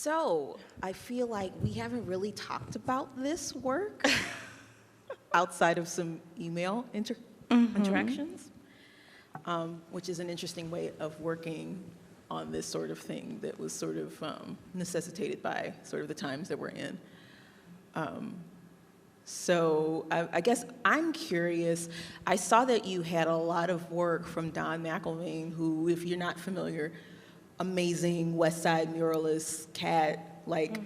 So, I feel like we haven't really talked about this work outside of some email interactions, which is an interesting way of working on this sort of thing that was sort of necessitated by sort of the times that we're in. So I guess I'm curious, I saw that you had a lot of work from Don McElvain, who, if you're not familiar, amazing West Side muralist, cat, like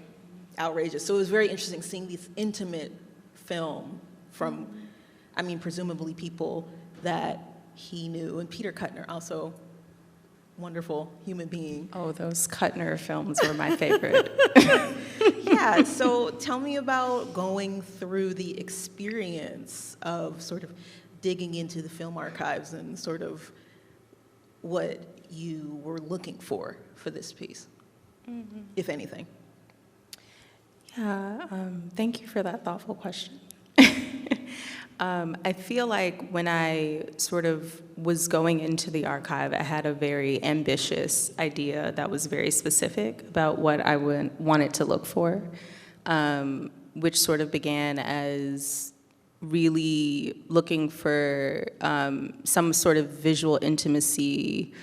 outrageous. So it was very interesting seeing this intimate film from, I mean, presumably people that he knew. And Peter Kuttner, also wonderful human being. Oh, those Kuttner films were my favorite. Yeah, so tell me about going through the experience of sort of digging into the film archives and sort of what you were looking for this piece, if anything. Yeah, thank you for that thoughtful question. I feel like when I sort of was going into the archive, I had a very ambitious idea that was very specific about what I wanted to look for, which sort of began as really looking for some sort of visual intimacy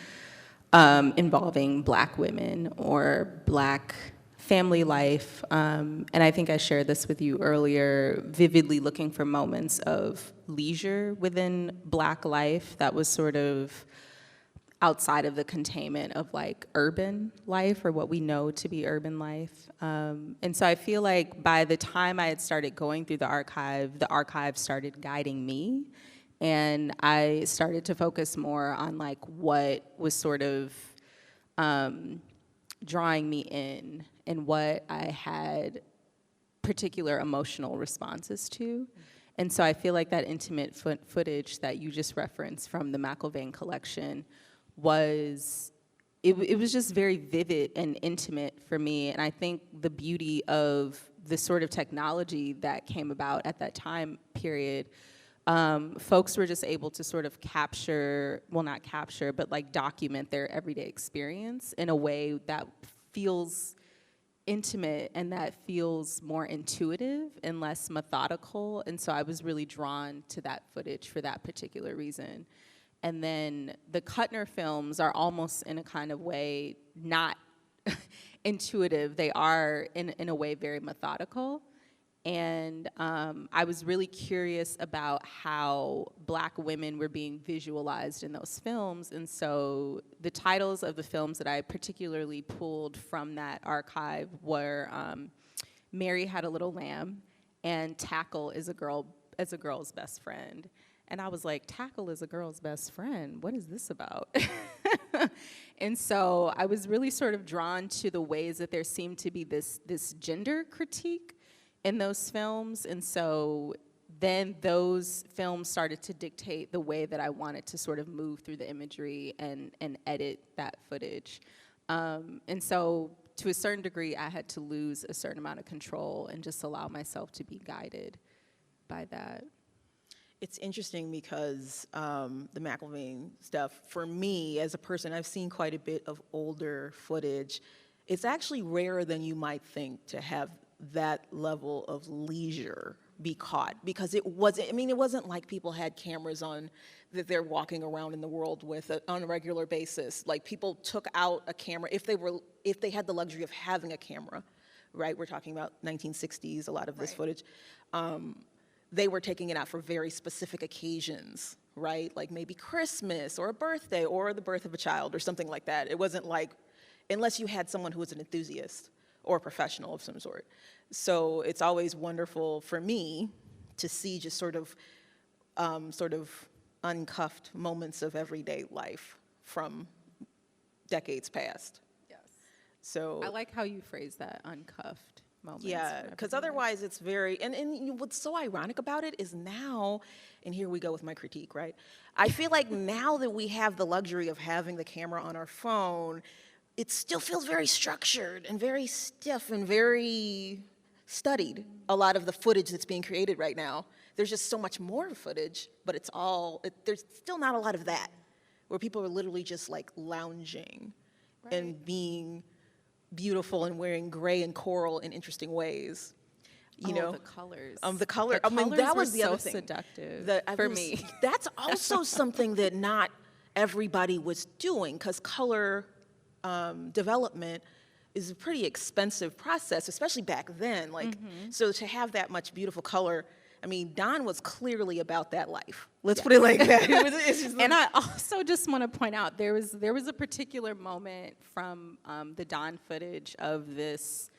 involving Black women or Black family life, and I think I shared this with you earlier, vividly looking for moments of leisure within Black life that was sort of outside of the containment of like urban life or what we know to be urban life. And so I feel like by the time I had started going through the archive started guiding me, and I started to focus more on like what was sort of drawing me in and what I had particular emotional responses to. And so I feel like that intimate footage that you just referenced from the McElvain collection was, it was just very vivid and intimate for me. And I think the beauty of the sort of technology that came about at that time period, folks were just able to sort of capture, well, not capture, but like document their everyday experience in a way that feels intimate and that feels more intuitive and less methodical. And so I was really drawn to that footage for that particular reason. And then the Kuttner films are almost in a kind of way not intuitive. They are in a way very methodical. And I was really curious about how Black women were being visualized in those films. And so the titles of the films that I particularly pulled from that archive were Mary Had a Little Lamb and Tackle is a Girl's Best Friend. And I was like, Tackle is a girl's best friend. What is this about? And so I was really sort of drawn to the ways that there seemed to be this gender critique in those films. And so then those films started to dictate the way that I wanted to sort of move through the imagery and edit that footage. And so to a certain degree, I had to lose a certain amount of control and just allow myself to be guided by that. It's interesting because the McElvain stuff, for me as a person, I've seen quite a bit of older footage. It's actually rarer than you might think to have that level of leisure be caught, because it wasn't like people had cameras on that they're walking around in the world with on a regular basis. Like, people took out a camera if they had the luxury of having a camera, right? We're talking about 1960s, a lot of this footage. They were taking it out for very specific occasions, right? Like maybe Christmas or a birthday or the birth of a child or something like that. It wasn't like, unless you had someone who was an enthusiast or a professional of some sort. So it's always wonderful for me to see just sort of uncuffed moments of everyday life from decades past. Yes. So I like how you phrase that, uncuffed moments. Yeah, because otherwise it's very, and what's so ironic about it is now, and here we go with my critique, right? I feel like now that we have the luxury of having the camera on our phone, it still feels very structured and very stiff and very studied, a lot of the footage that's being created right now. There's just so much more footage, but it's all, there's still not a lot of that, where people are literally just like lounging and being beautiful and wearing gray and coral in interesting ways. You know, the colors. The color. The colors that was were the so other thing. seductive for me. That's also something that not everybody was doing, because color development is a pretty expensive process, especially back then. Like, so to have that much beautiful color, I mean, Don was clearly about that life. Let's put it like that. It's just And I also just want to point out, there was a particular moment from the Don footage of this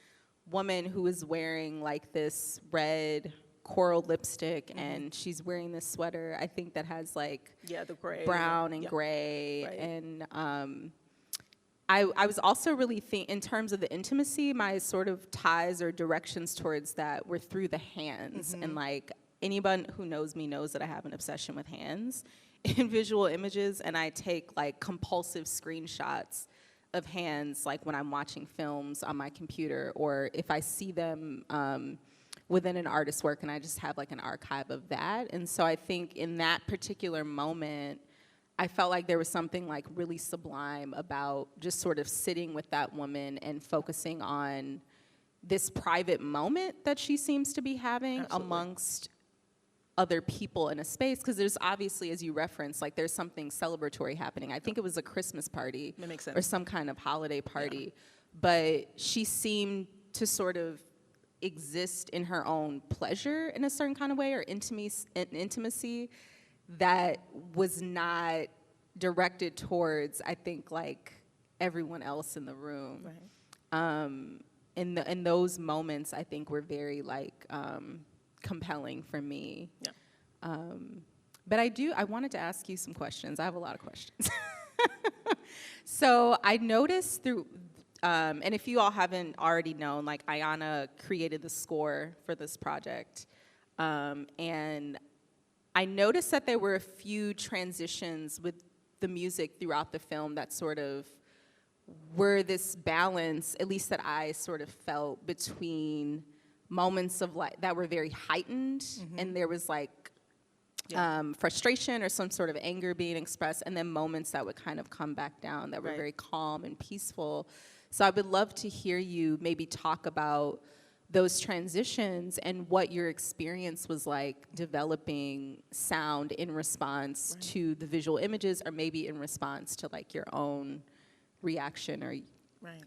woman who is wearing like this red coral lipstick, and she's wearing this sweater, I think, that has like the gray, brown and gray. Right. And I was also really in terms of the intimacy, my sort of ties or directions towards that were through the hands. And like, anyone who knows me knows that I have an obsession with hands in visual images, and I take like compulsive screenshots of hands, like when I'm watching films on my computer, or if I see them within an artist's work, and I just have like an archive of that. And so I think in that particular moment, I felt like there was something like really sublime about just sort of sitting with that woman and focusing on this private moment that she seems to be having amongst other people in a space, because there's obviously, as you referenced, like there's something celebratory happening. I think it was a Christmas party or some kind of holiday party, but she seemed to sort of exist in her own pleasure in a certain kind of way, or intimacy that was not directed towards, I think, like everyone else in the room. Right. And those moments, I think, were very like compelling for me. Yeah. But I wanted to ask you some questions. I have a lot of questions. So I noticed through, and if you all haven't already known, like Ayana created the score for this project. And I noticed that there were a few transitions with the music throughout the film that sort of were this balance, at least that I sort of felt, between moments of like that were very heightened, and there was like frustration or some sort of anger being expressed, and then moments that would kind of come back down that were very calm and peaceful. So I would love to hear you maybe talk about those transitions and what your experience was like developing sound in response to the visual images, or maybe in response to like your own reaction or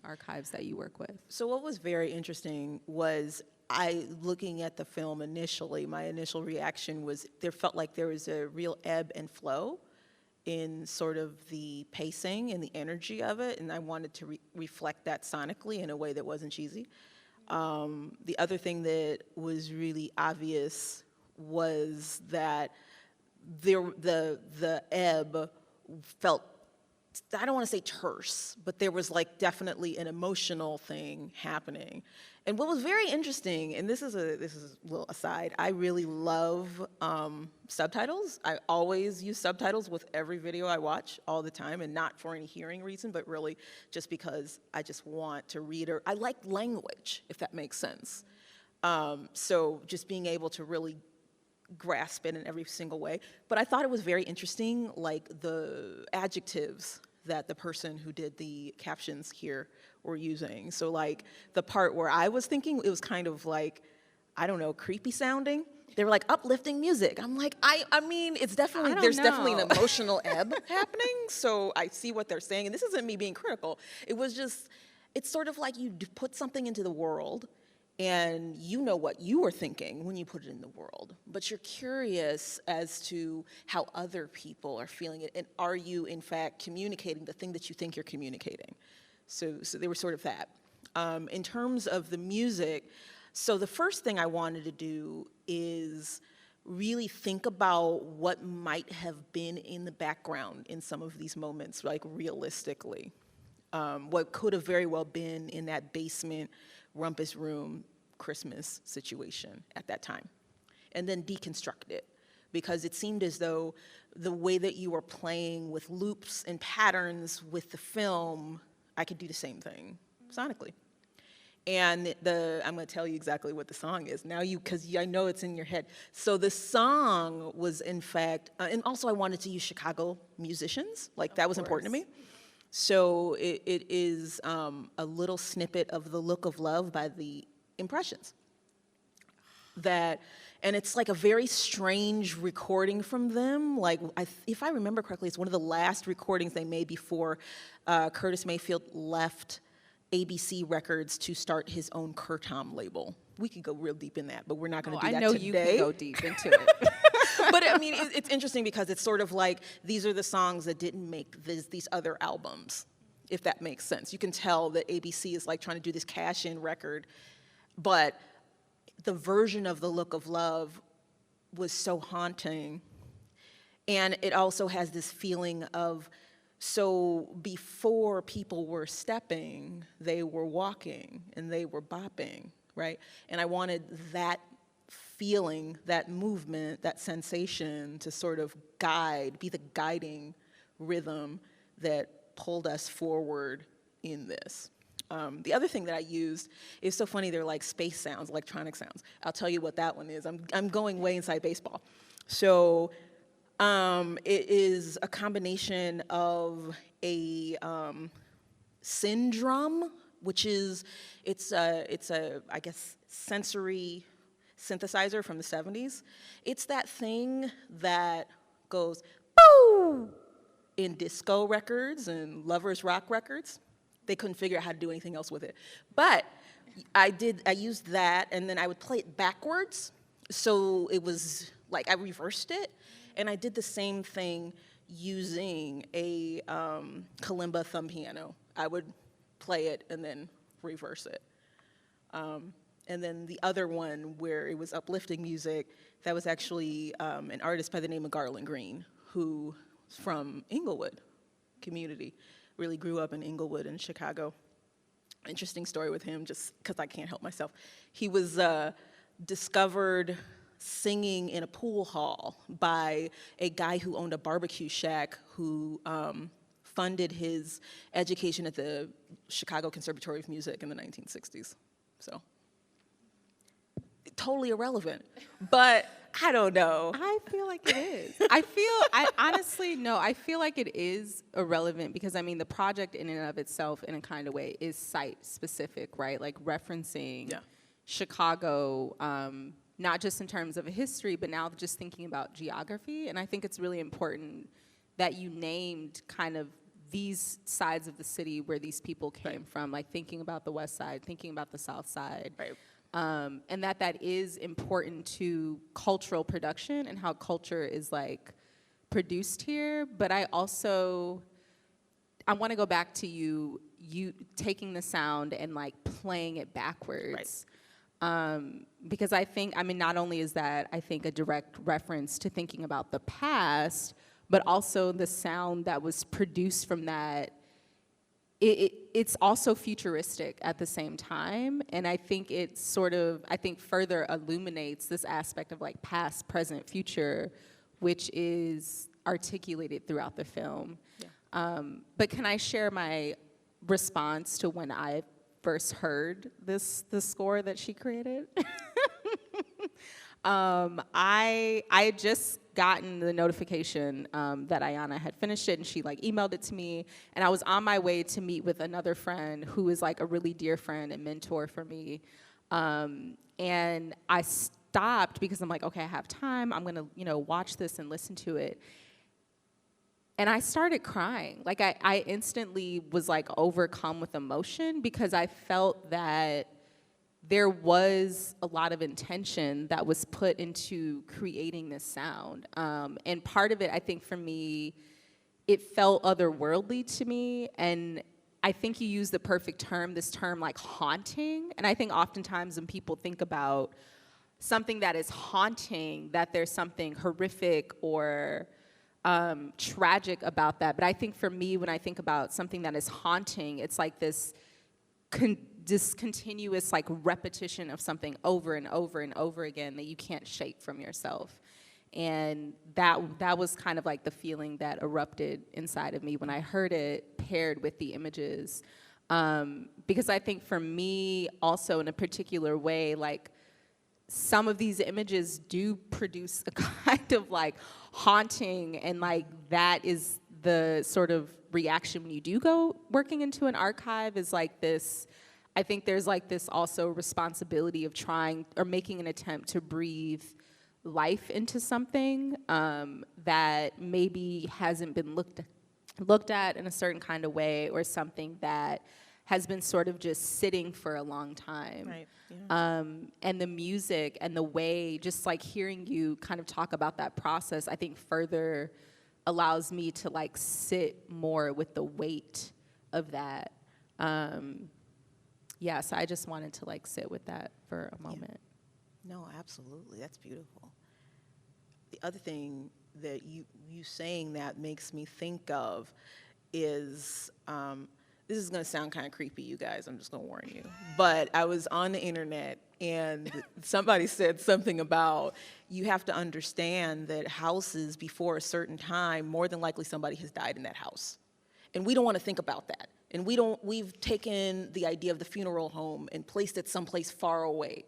archives that you work with. So what was very interesting was, looking at the film initially, my initial reaction was there felt like there was a real ebb and flow in sort of the pacing and the energy of it, and I wanted to reflect that sonically in a way that wasn't cheesy. The other thing that was really obvious was that the ebb felt, I don't want to say terse, but there was like definitely an emotional thing happening. And what was very interesting, and this is a little aside, I really love subtitles. I always use subtitles with every video I watch all the time, and not for any hearing reason, but really just because I just want to read, or I like language, if that makes sense. So just being able to really grasp it in every single way. But I thought it was very interesting, like the adjectives that the person who did the captions here were using. So like the part where I was thinking, it was kind of like, I don't know, creepy sounding. They were like uplifting music. I'm like, I mean, it's definitely, there's definitely an emotional ebb happening. So I see what they're saying. And this isn't me being critical. It was just, it's sort of like you put something into the world, and you know what you were thinking when you put it in the world, but you're curious as to how other people are feeling it, and are you in fact communicating the thing that you think you're communicating? So they were sort of that. In terms of the music, so the first thing I wanted to do is really think about what might have been in the background in some of these moments, like realistically. What could have very well been in that basement rumpus room Christmas situation at that time, and then deconstruct it, because it seemed as though the way that you were playing with loops and patterns with the film, I could do the same thing sonically. And I'm going to tell you exactly what the song is now, because I know it's in your head. So the song was, in fact, and also I wanted to use Chicago musicians, like that was important to me. So it is a little snippet of The Look of Love by the Impressions. And it's like a very strange recording from them. Like, if I remember correctly, it's one of the last recordings they made before Curtis Mayfield left ABC Records to start his own Curtom label. We could go real deep in that, but we're not going to do that today. I know you can go deep into it. But I mean, it's interesting because it's sort of like, these are the songs that didn't make these other albums, if that makes sense. You can tell that ABC is like trying to do this cash-in record, but the version of The Look of Love was so haunting. And it also has this feeling of, so before people were stepping, they were walking and they were bopping, right? And I wanted that feeling, that movement, that sensation to sort of be the guiding rhythm that pulled us forward in this. The other thing that I used is so funny, they're like space sounds, electronic sounds. I'll tell you what that one is. I'm going way inside baseball. So it is a combination of a syndrome, which is, it's a, I guess, sensory synthesizer from the 70s. It's that thing that goes, boo, in disco records and lovers rock records. They couldn't figure out how to do anything else with it. But I used that, and then I would play it backwards. So it was like, I reversed it, and I did the same thing using a kalimba thumb piano. I would play it and then reverse it. And then the other one where it was uplifting music, that was actually an artist by the name of Garland Green, who's from Inglewood community. Really grew up in Inglewood in Chicago. Interesting story with him, just because I can't help myself. He was discovered singing in a pool hall by a guy who owned a barbecue shack who funded his education at the Chicago Conservatory of Music in the 1960s. So, totally irrelevant, but I don't know. I feel like it is. I honestly, no, I feel like it is irrelevant because, I mean, the project in and of itself, in a kind of way, is site-specific, right? Like referencing Chicago, not just in terms of a history, but now just thinking about geography. And I think it's really important that you named kind of these sides of the city where these people came from, like thinking about the West Side, thinking about the South Side. Right. And that is important to cultural production and how culture is like produced here. But I want to go back to you taking the sound and like playing it backwards. Right. Because I think, I mean, not only is that, I think, a direct reference to thinking about the past, but also the sound that was produced from that. It's also futuristic at the same time, and I think it sort of, further illuminates this aspect of like past, present, future, which is articulated throughout the film. Yeah. But can I share my response to when I first heard the score that she created? I had just gotten the notification that Ayana had finished it, and she like emailed it to me, and I was on my way to meet with another friend who is like a really dear friend and mentor for me, and I stopped because I'm like, okay, I have time, I'm gonna watch this and listen to it, and I started crying. Like I instantly was like overcome with emotion because I felt that there was a lot of intention that was put into creating this sound. And part of it, I think for me, it felt otherworldly to me. And I think you used the perfect term, this term like haunting. And I think oftentimes when people think about something that is haunting, that there's something horrific or tragic about that. But I think for me, when I think about something that is haunting, it's like this continuous like repetition of something over and over and over again that you can't shake from yourself. And that was kind of like the feeling that erupted inside of me when I heard it paired with the images. Because I think for me also in a particular way, like some of these images do produce a kind of like haunting, and like that is the sort of reaction when you do go working into an archive is like this. I think there's like this also responsibility of trying or making an attempt to breathe life into something that maybe hasn't been looked at in a certain kind of way, or something that has been sort of just sitting for a long time. Right. Yeah. And the music and the way, just like hearing you kind of talk about that process, I think further allows me to like sit more with the weight of that. Yeah, so I just wanted to like sit with that for a moment. Yeah. No, absolutely. That's beautiful. The other thing that you saying that makes me think of is, this is going to sound kind of creepy, you guys. I'm just going to warn you. But I was on the internet and somebody said something about you have to understand that houses before a certain time, more than likely somebody has died in that house. And we don't want to think about that. And we've taken the idea of the funeral home and placed it someplace far away.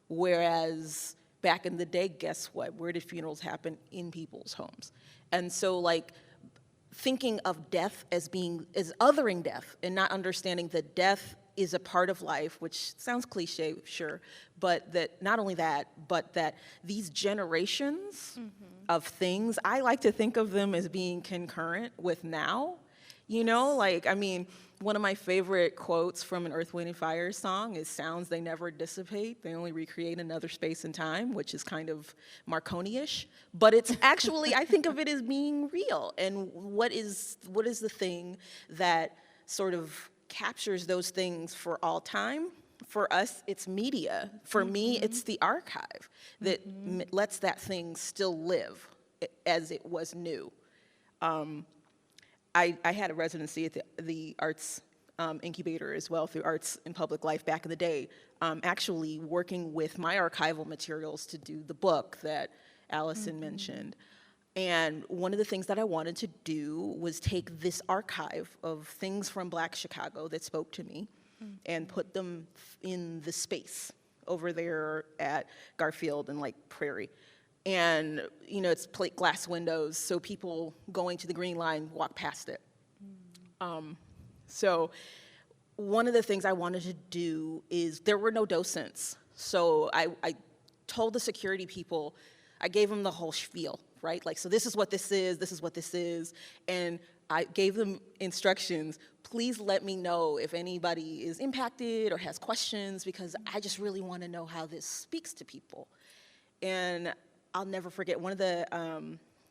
Whereas back in the day, guess what? Where did funerals happen? In people's homes. And so like thinking of death as othering death and not understanding that death is a part of life, which sounds cliche, sure, but that not only that, but that these generations of things, I like to think of them as being concurrent with now. You know, like, I mean, one of my favorite quotes from an Earth, Wind, and Fire song is sounds they never dissipate, they only recreate another space and time, which is kind of Marconi-ish. But it's actually, I think of it as being real. And what is the thing that sort of captures those things for all time? For us, it's media. For me, it's the archive that lets that thing still live as it was new. I had a residency at the arts incubator as well, through Arts in Public Life back in the day, actually working with my archival materials to do the book that Allison mentioned. And one of the things that I wanted to do was take this archive of things from Black Chicago that spoke to me and put them in the space over there at Garfield and like Prairie. And, you know, it's plate glass windows, so people going to the Green Line walk past it. So one of the things I wanted to do is, there were no docents. So I told the security people, I gave them the whole spiel, right? Like, so this is what this is, this is what this is. And I gave them instructions, please let me know if anybody is impacted or has questions, because I just really want to know how this speaks to people. And I'll never forget, one of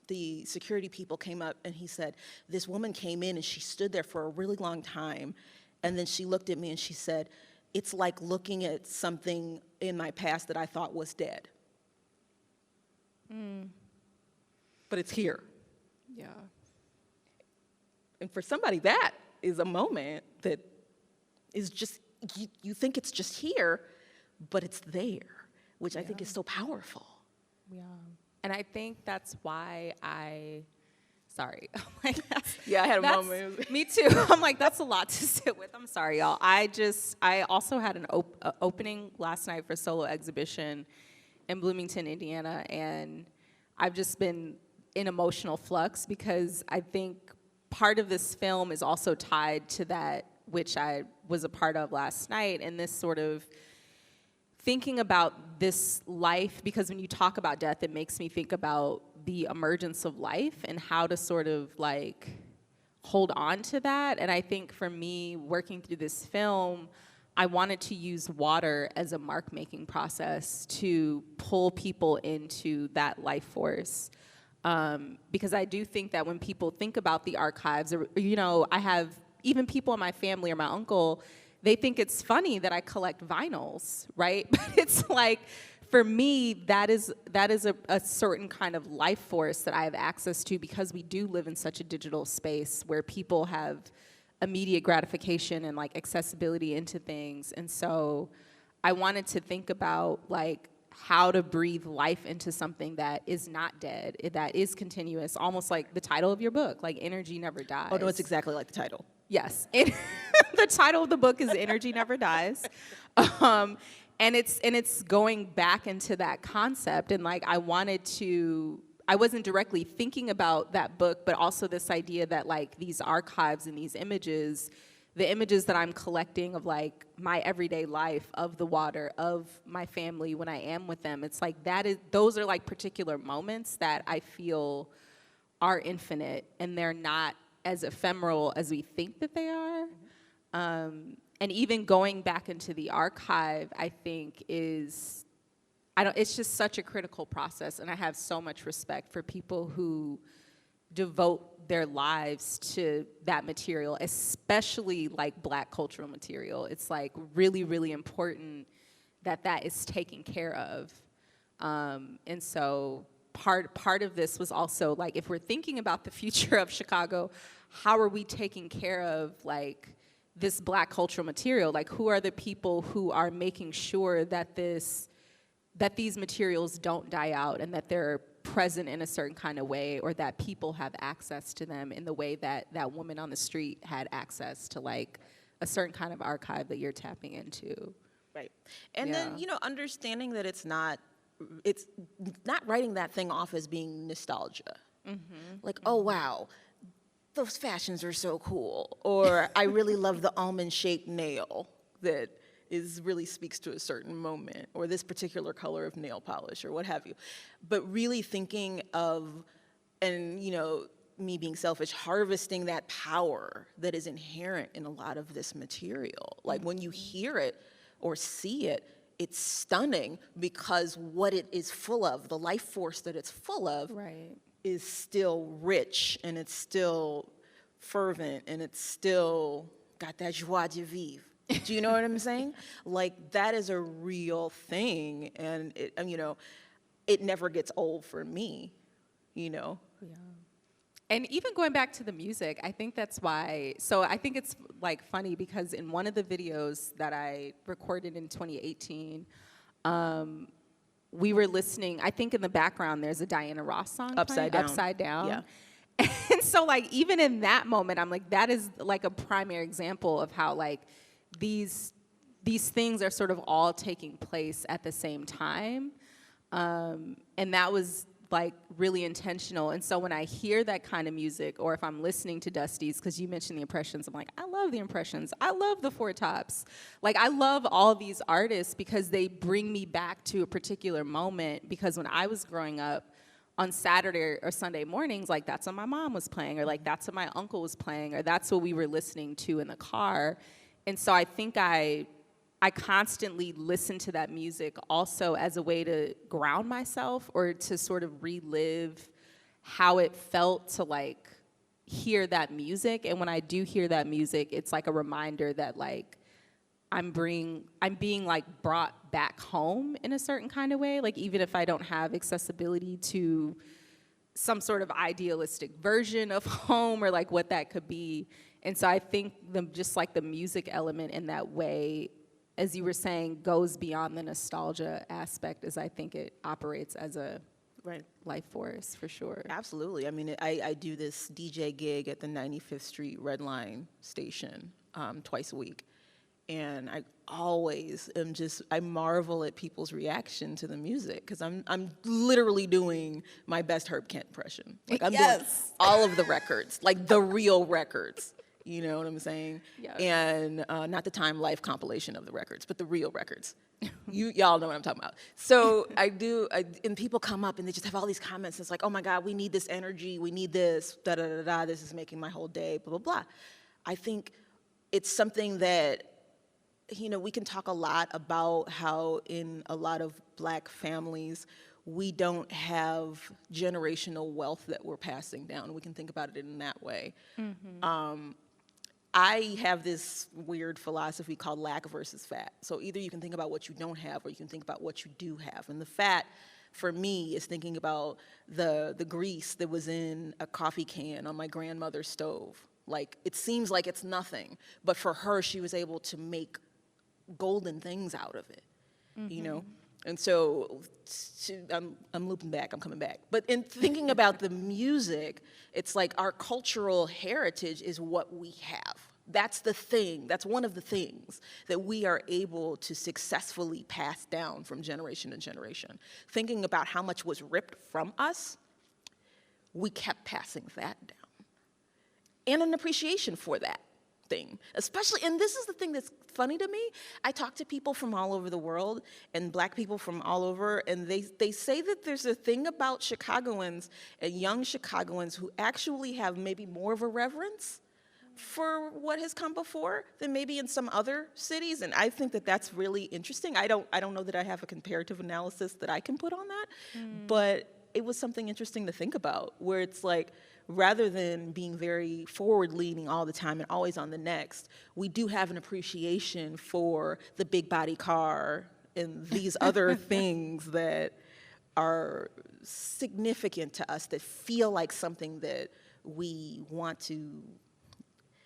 the security people came up and he said, this woman came in and she stood there for a really long time. And then she looked at me and she said, it's like looking at something in my past that I thought was dead. But it's here. Yeah. And for somebody, that is a moment that is just, you think it's just here, but it's there, which I think is so powerful. Yeah. And I think that's why sorry. Yeah, I had a moment. Me too. I'm like, that's a lot to sit with. I'm sorry, y'all. I also had an opening last night for solo exhibition in Bloomington, Indiana, and I've just been in emotional flux because I think part of this film is also tied to that which I was a part of last night, and this sort of thinking about this life, because when you talk about death, it makes me think about the emergence of life and how to sort of like hold on to that. And I think for me, working through this film, I wanted to use water as a mark-making process to pull people into that life force. Because I do think that when people think about the archives, or, you know, I have even people in my family or my uncle, they think it's funny that I collect vinyls, right? But it's like, for me, that is a certain kind of life force that I have access to, because we do live in such a digital space where people have immediate gratification and like accessibility into things. And so I wanted to think about like how to breathe life into something that is not dead, that is continuous, almost like the title of your book, like Energy Never Dies. Oh no, it's exactly like the title. Yes, the title of the book is Energy Never Dies. And it's going back into that concept, and like I wanted to I wasn't directly thinking about that book, but also this idea that like these archives and these images, the images that I'm collecting of like my everyday life, of the water, of my family when I am with them, it's like those are like particular moments that I feel are infinite, and they're not as ephemeral as we think that they are. And even going back into the archive, I think it's just such a critical process, and I have so much respect for people who devote their lives to that material, especially like Black cultural material. It's like really, really important that is taken care of. And so part of this was also like, if we're thinking about the future of Chicago, how are we taking care of like this Black cultural material? Like, who are the people who are making sure that these materials don't die out, and that they're present in a certain kind of way, or that people have access to them in the way that that woman on the street had access to like a certain kind of archive that you're tapping into. Right. And then, understanding that it's not writing that thing off as being nostalgia. Like, oh, wow, those fashions are so cool. Or I really love the almond-shaped nail that really speaks to a certain moment, or this particular color of nail polish, or what have you. But really thinking of, and me being selfish, harvesting that power that is inherent in a lot of this material. Like when you hear it or see it, it's stunning because what it is full of, the life force that it's full of, Right. is still rich, and it's still fervent, and it's still got that joie de vivre. Do you know what I'm saying? Like, that is a real thing, and it never gets old for me, Yeah. And even going back to the music, I think that's why, so I think it's like funny because in one of the videos that I recorded in 2018, we were listening, I think in the background there's a Diana Ross song Upside playing, Down. Upside Down. Yeah. And so like even in that moment, I'm like, that is like a primary example of how like these things are sort of all taking place at the same time. And that was like really intentional. And so when I hear that kind of music, or if I'm listening to Dusty's, because you mentioned the Impressions, I'm like, I love the Impressions. I love the Four Tops. Like, I love all these artists because they bring me back to a particular moment, because when I was growing up, on Saturday or Sunday mornings, like that's what my mom was playing, or like that's what my uncle was playing, or that's what we were listening to in the car. And so I think I constantly listen to that music also as a way to ground myself, or to sort of relive how it felt to like hear that music. And when I do hear that music, it's like a reminder that like I'm being like brought back home in a certain kind of way. Like, even if I don't have accessibility to some sort of idealistic version of home, or like what that could be. And so I think just like the music element in that way, as you were saying, goes beyond the nostalgia aspect, as I think it operates as a life force, for sure. Absolutely. I mean, I do this DJ gig at the 95th Street Red Line station twice a week. And I always I marvel at people's reaction to the music, because I'm literally doing my best Herb Kent impression. Like, I'm doing all of the records, like the real records. You know what I'm saying? Yeah. And not the Time Life compilation of the records, but the real records. Y'all know what I'm talking about. So and people come up and they just have all these comments. It's like, oh my God, we need this energy. We need this, da da da da. This is making my whole day, blah, blah, blah. I think it's something that, we can talk a lot about how in a lot of Black families, we don't have generational wealth that we're passing down. We can think about it in that way. Mm-hmm. I have this weird philosophy called lack versus fat. So either you can think about what you don't have, or you can think about what you do have. And the fat, for me, is thinking about the grease that was in a coffee can on my grandmother's stove. Like, it seems like it's nothing, but for her, she was able to make golden things out of it, And so I'm looping back, I'm coming back. But in thinking about the music, it's like our cultural heritage is what we have. That's the thing, that's one of the things that we are able to successfully pass down from generation to generation. Thinking about how much was ripped from us we kept passing that down. And an appreciation for that thing, especially, and this is the thing that's funny to me. I talk to people from all over the world and Black people from all over, and they say that there's a thing about Chicagoans and young Chicagoans who actually have maybe more of a reverence for what has come before than maybe in some other cities, and I think that that's really interesting. I don't know that I have a comparative analysis that I can put on that, but it was something interesting to think about, where it's like, rather than being very forward-leaning all the time and always on the next, we do have an appreciation for the big body car and these other things that are significant to us, that feel like something that we want to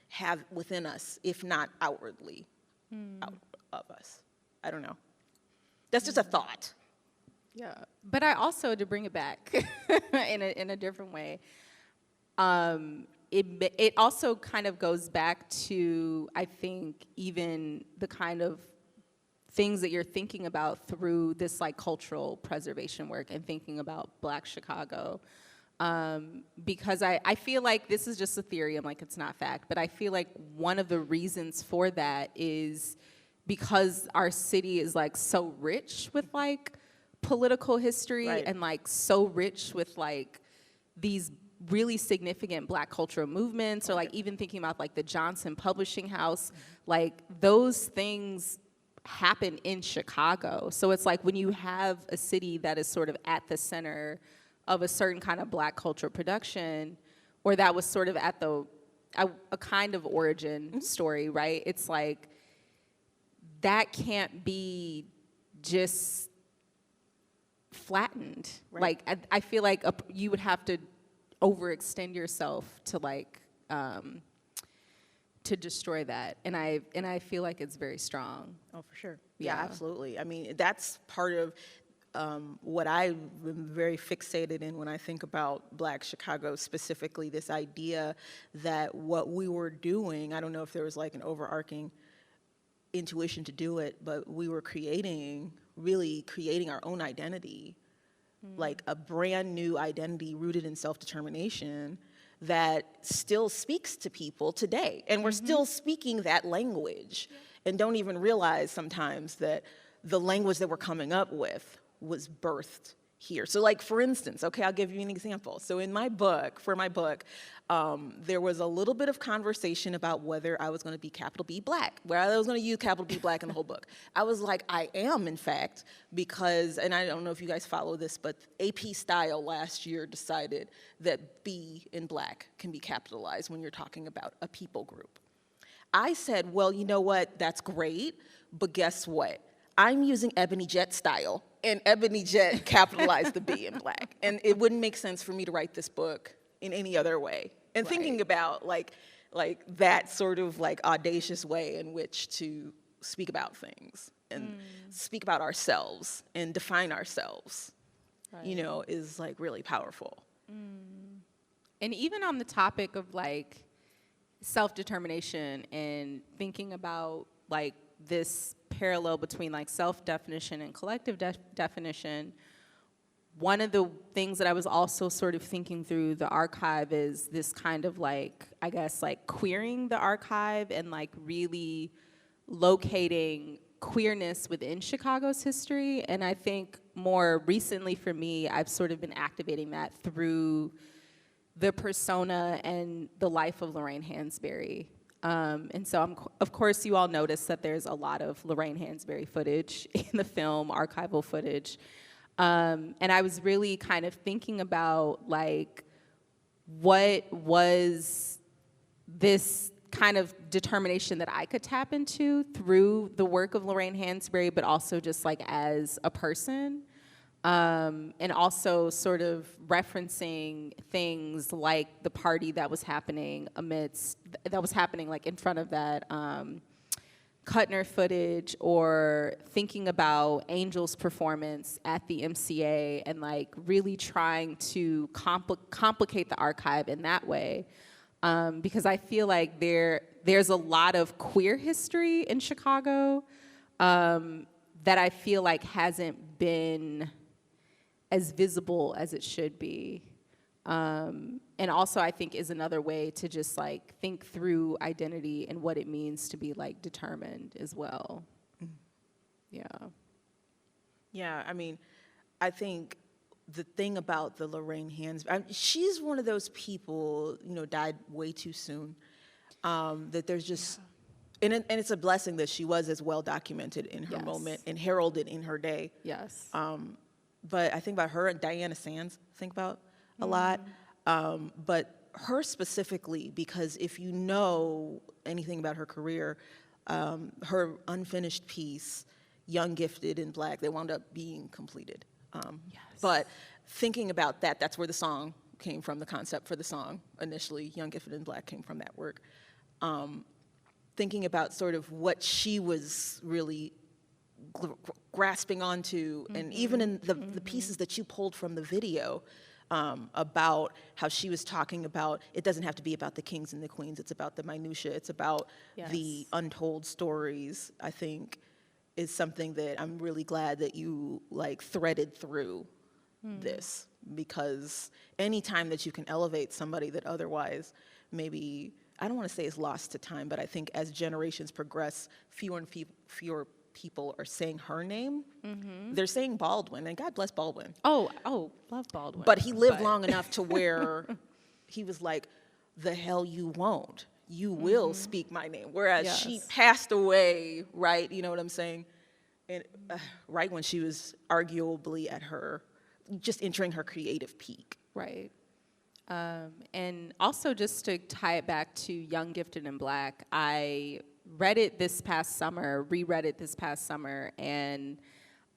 have within us, if not outwardly out of us. I don't know. That's just a thought. Yeah, but I also, to bring it back in a different way, it also kind of goes back to, I think, even the kind of things that you're thinking about through this like cultural preservation work and thinking about Black Chicago. Because I feel like this is just a theory, I'm like, it's not fact, but I feel like one of the reasons for that is because our city is like so rich with like political history, right, and like so rich with like these really significant Black cultural movements, or like even thinking about like the Johnson Publishing House, like those things happen in Chicago. So it's like when you have a city that is sort of at the center of a certain kind of Black cultural production, or that was sort of at a kind of origin story, right? It's like, that can't be just flattened. Right. Like, I feel like you would have to overextend yourself to like, to destroy that. And I feel like it's very strong. Oh, for sure. Yeah, Yeah. absolutely. I mean, that's part of what I've been very fixated in when I think about Black Chicago, specifically this idea that what we were doing, I don't know if there was like an overarching intuition to do it, but we were really creating our own identity, like a brand new identity rooted in self-determination that still speaks to people today. And we're still speaking that language and don't even realize sometimes that the language that we're coming up with was birthed here. So like, for instance, okay, I'll give you an example. So in my book, there was a little bit of conversation about whether I was gonna be capital B Black, where I was gonna use capital B Black in the whole book. I was like, I am, in fact, because, and I don't know if you guys follow this, but AP Style last year decided that B in Black can be capitalized when you're talking about a people group. I said, well, you know what, that's great, but guess what? I'm using Ebony Jet Style, and Ebony Jet capitalized the B in Black. And it wouldn't make sense for me to write this book in any other way. And Right. thinking about like that sort of like audacious way in which to speak about things and speak about ourselves and define ourselves, you know, is like really powerful. And even on the topic of like self-determination and thinking about like this parallel between like self-definition and collective definition, one of the things that I was also sort of thinking through the archive is this kind of like, I guess like queering the archive and like really locating queerness within Chicago's history. And I think more recently for me, I've sort of been activating that through the persona and the life of Lorraine Hansberry. And so, of course, you all notice that there's a lot of Lorraine Hansberry footage in the film, archival footage. And I was really kind of thinking about, like, what was this kind of determination that I could tap into through the work of Lorraine Hansberry, but also just, like, as a person. And also sort of referencing things like the party that was happening like in front of that Kuttner footage, or thinking about Angel's performance at the MCA and like really trying to complicate the archive in that way. Because I feel like there's a lot of queer history in Chicago that I feel like hasn't been as visible as it should be. And also I think is another way to just like think through identity and what it means to be like determined as well. Yeah. Yeah, I mean, I think the thing about the Lorraine Hands, she's one of those people, you know, died way too soon, that there's just, and it's a blessing that she was as well documented in her moment and heralded in her day. Yes. But I think about her and Diana Sands, think about a lot. But her specifically, because if you know anything about her career, her unfinished piece, Young, Gifted, and Black, they wound up being completed. But thinking about that, that's where the song came from, the concept for the song initially, Young, Gifted, and Black came from that work. Thinking about sort of what she was really grasping onto, and even in the pieces that you pulled from the video, about how she was talking about, it doesn't have to be about the kings and the queens, it's about the minutia, it's about the untold stories, I think is something that I'm really glad that you like threaded through this, because anytime that you can elevate somebody that otherwise maybe, I don't want to say is lost to time, but I think as generations progress, fewer and fewer people are saying her name. They're saying Baldwin, and God bless Baldwin. Oh, love Baldwin. But he lived long enough to where he was like, the hell you won't. You will speak my name. Whereas she passed away, right? You know what I'm saying? And right when she was arguably at her, just entering her creative peak. Right. And also just to tie it back to Young, Gifted, and Black, I read it this past summer, reread it this past summer, and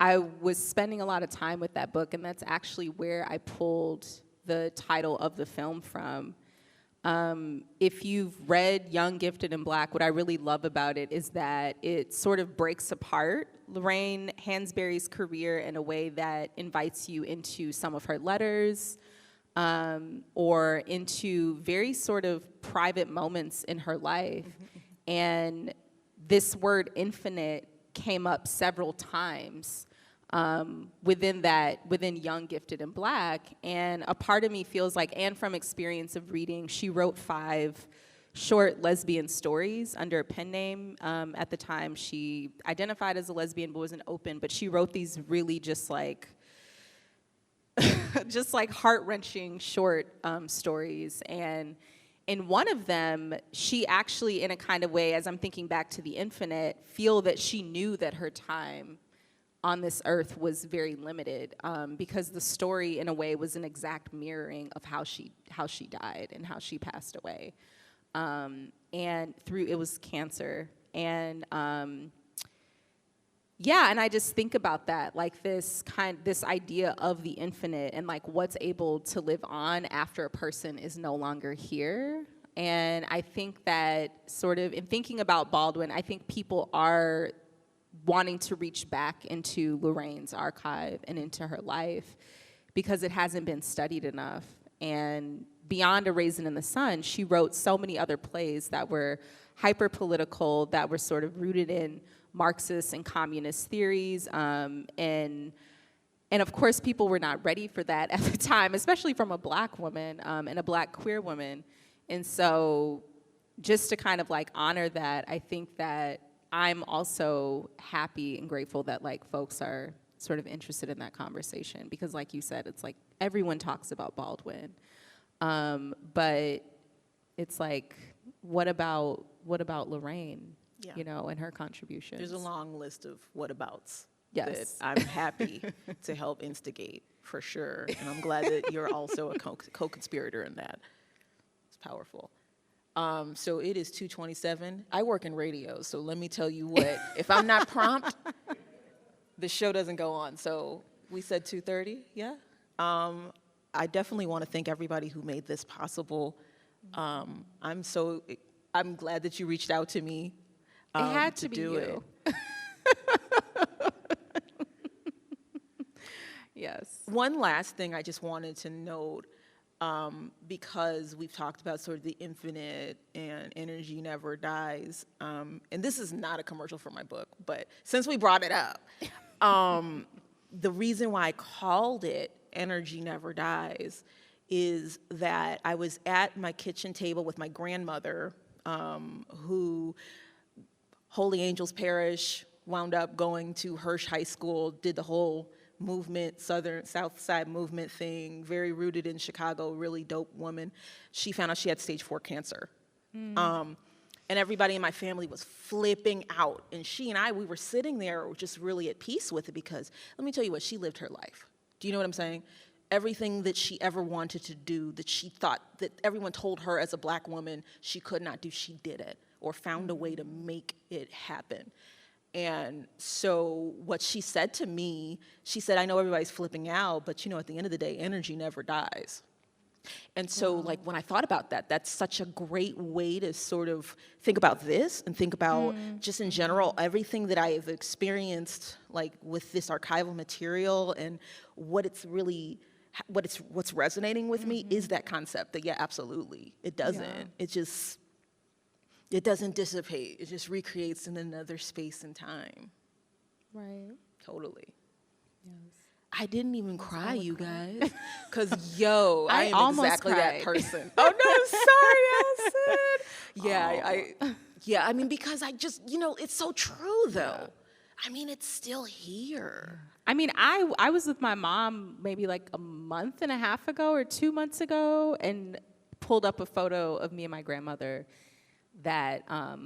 I was spending a lot of time with that book, and that's actually where I pulled the title of the film from. If you've read Young, Gifted, and Black, what I really love about it is that it sort of breaks apart Lorraine Hansberry's career in a way that invites you into some of her letters, or into very sort of private moments in her life. And this word infinite came up several times within Young, Gifted, and Black. And a part of me feels like, and from experience of reading, she wrote 5 short lesbian stories under a pen name. At the time, she identified as a lesbian but wasn't open, but she wrote these really just like heart-wrenching short stories. And in one of them, she actually, in a kind of way, as I'm thinking back to the infinite, feel that she knew that her time on this earth was very limited, because the story, in a way, was an exact mirroring of how she died and how she passed away. And it was cancer. And and I just think about that, like this idea of the infinite and like what's able to live on after a person is no longer here. And I think that sort of in thinking about Baldwin, I think people are wanting to reach back into Lorraine's archive and into her life because it hasn't been studied enough. And beyond A Raisin in the Sun, she wrote so many other plays that were hyper-political, that were sort of rooted in Marxist and communist theories, and of course people were not ready for that at the time, especially from a Black woman and a Black queer woman. And so just to kind of like honor that, I think that I'm also happy and grateful that like folks are sort of interested in that conversation, because like you said, it's like everyone talks about Baldwin, but it's like, what about Lorraine? Yeah. You know, and her contributions. There's a long list of whatabouts Yes. that I'm happy to help instigate, for sure. And I'm glad that you're also a co-conspirator in that. It's powerful. So it is 2:27. I work in radio, so let me tell you what. If I'm not prompt, the show doesn't go on. So we said 2:30, yeah? I definitely want to thank everybody who made this possible. I'm glad that you reached out to me. It had to be do you. it. Yes. One last thing I just wanted to note, because we've talked about sort of the infinite and energy never dies, and this is not a commercial for my book, but since we brought it up, the reason why I called it Energy Never Dies is that I was at my kitchen table with my grandmother, who Holy Angels Parish, wound up going to Hirsch High School, did the whole movement, South Side movement thing, very rooted in Chicago, really dope woman. She found out she had stage 4 cancer. And everybody in my family was flipping out. And she and I, we were sitting there just really at peace with it, because let me tell you what, she lived her life. Do you know what I'm saying? Everything that she ever wanted to do, that she thought, that everyone told her as a black woman she could not do, she did it, or found a way to make it happen. And so what she said to me, she said, I know everybody's flipping out, but you know, at the end of the day, energy never dies. And so like when I thought about that, that's such a great way to sort of think about this and think about just in general, everything that I've experienced like with this archival material, and what it's really, what's resonating with me is that concept that, yeah, absolutely, it doesn't. It doesn't dissipate. It just recreates in another space and time. Right. Totally. Yes. I didn't even cry, you guys, because, yo, I am almost exactly cried. that person. Oh, no, sorry, Allison. Yeah, I mean, because I just, you know, it's so true, though. I mean, it's still here. I mean, I was with my mom maybe like a month and a half ago or 2 months ago, and pulled up a photo of me and my grandmother that I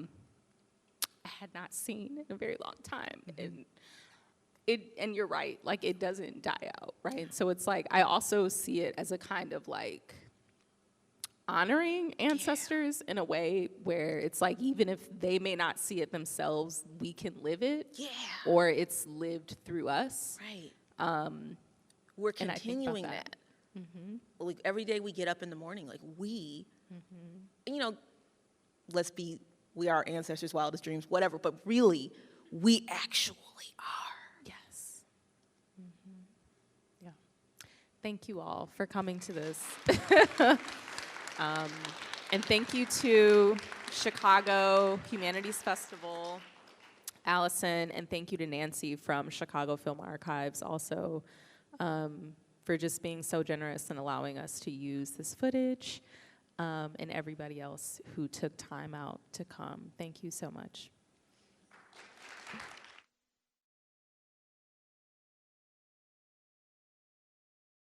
had not seen in a very long time. And you're right, like it doesn't die out, right? So it's like, I also see it as a kind of like honoring ancestors in a way where it's like, even if they may not see it themselves, we can live it. Or it's lived through us. Right. We're continuing that. Like every day we get up in the morning, like we, you know, we are ancestors' wildest dreams, whatever, but really, we actually are. Yes. Yeah. Thank you all for coming to this. And thank you to Chicago Humanities Festival, Allison, and thank you to Nancy from Chicago Film Archives also for just being so generous and allowing us to use this footage, and everybody else who took time out to come. Thank you so much.